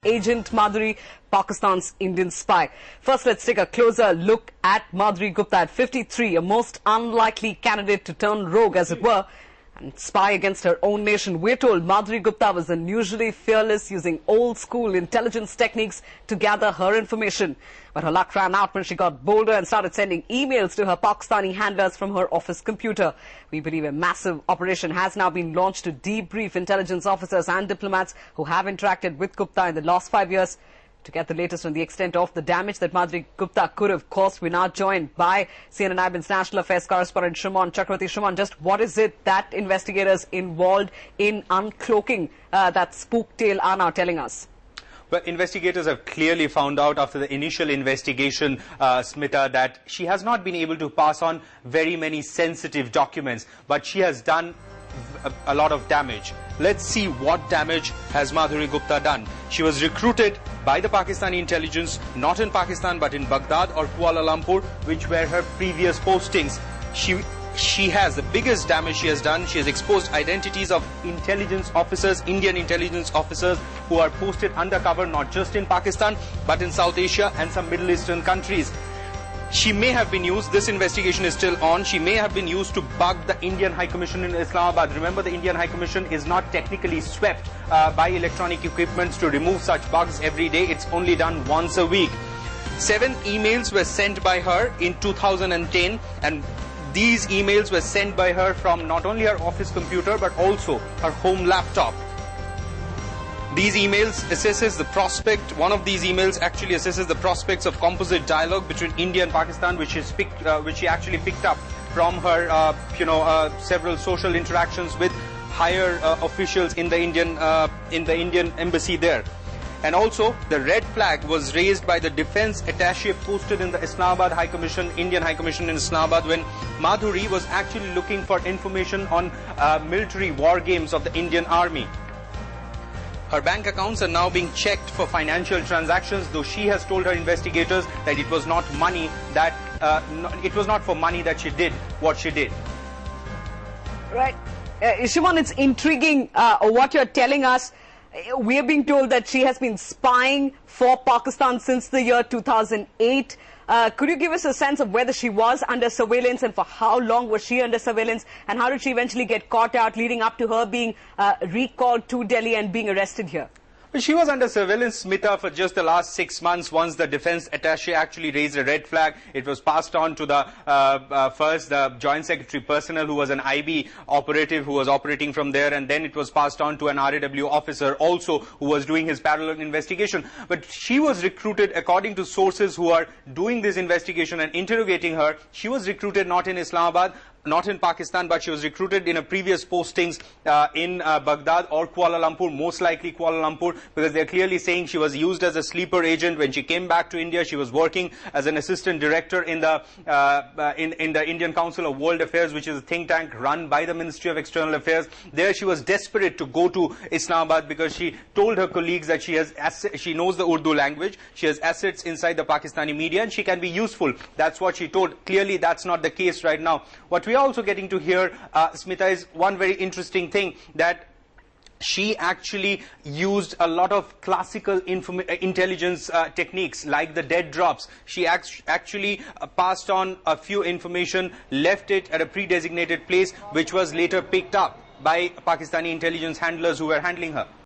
agent Madhuri, Pakistan's Indian spy. First, let's take a closer look at Madhuri Gupta at 53, a most unlikely candidate to turn rogue, as it were, and spy against her own nation. We're told Madhuri Gupta was unusually fearless, using old-school intelligence techniques to gather her information. But her luck ran out when she got bolder and started sending emails to her Pakistani handlers from her office computer. We believe a massive operation has now been launched to debrief intelligence officers and diplomats who have interacted with Gupta in the last 5 years. To get the latest on the extent of the damage that Madhuri Gupta could have caused, we're now joined by CNN IBN's National Affairs correspondent Shuman Chakravarti. Shuman, just what is it that investigators involved in uncloaking that spook tale are now telling us? Well, investigators have clearly found out after the initial investigation, Smita, that she has not been able to pass on very many sensitive documents, but she has done a lot of damage. Let's see what damage has Madhuri Gupta done. She was recruited by the Pakistani intelligence, not in Pakistan but in Baghdad or Kuala Lumpur, which were her previous postings. She has the biggest damage she has done. She has exposed identities of intelligence officers, Indian intelligence officers, who are posted undercover not just in Pakistan but in South Asia and some Middle Eastern countries. She may have been used, this investigation is still on, she may have been used to bug the Indian High Commission in Islamabad. Remember, the Indian High Commission is not technically swept by electronic equipments to remove such bugs every day. It's only done once a week. 7 emails were sent by her in 2010, and these emails were sent by her from not only her office computer but also her home laptop. These emails assesses the prospect. One of these emails actually assesses the prospects of composite dialogue between India and Pakistan, which she actually picked up from her, several social interactions with higher officials in the Indian embassy there. And also, the red flag was raised by the defense attaché posted in the Islamabad High Commission, Indian High Commission in Islamabad, when Madhuri was actually looking for information on military war games of the Indian Army. Her bank accounts are now being checked for financial transactions, though she has told her investigators that it was not money that it was not for money that she did what she did. Right, Shuman, it's intriguing what you're telling us. We're being told that she has been spying for Pakistan since the year 2008. Could you give us a sense of whether she was under surveillance and for how long was she under surveillance, and how did she eventually get caught out, leading up to her being recalled to Delhi and being arrested here? Well, she was under surveillance, Smita, for just the last 6 months. Once the defense attaché actually raised a red flag, it was passed on to the first the Joint Secretary Personnel, who was an IB operative who was operating from there, and then it was passed on to an RAW officer also who was doing his parallel investigation. But she was recruited, according to sources who are doing this investigation and interrogating her, she was recruited not in Islamabad, not in Pakistan, but she was recruited in a previous postings in Baghdad or Kuala Lumpur, most likely Kuala Lumpur, because they're clearly saying she was used as a sleeper agent. When she came back to India, she was working as an assistant director in the Indian Council of World Affairs, which is a think tank run by the Ministry of External Affairs. There she was desperate to go to Islamabad because she told her colleagues that she knows the Urdu language, she has assets inside the Pakistani media, and she can be useful. That's what she told. Clearly that's not the case right now. What we are also getting to hear, Smita, is one very interesting thing, that she actually used a lot of classical intelligence techniques like the dead drops. She actually passed on a few information, left it at a pre-designated place, which was later picked up by Pakistani intelligence handlers who were handling her.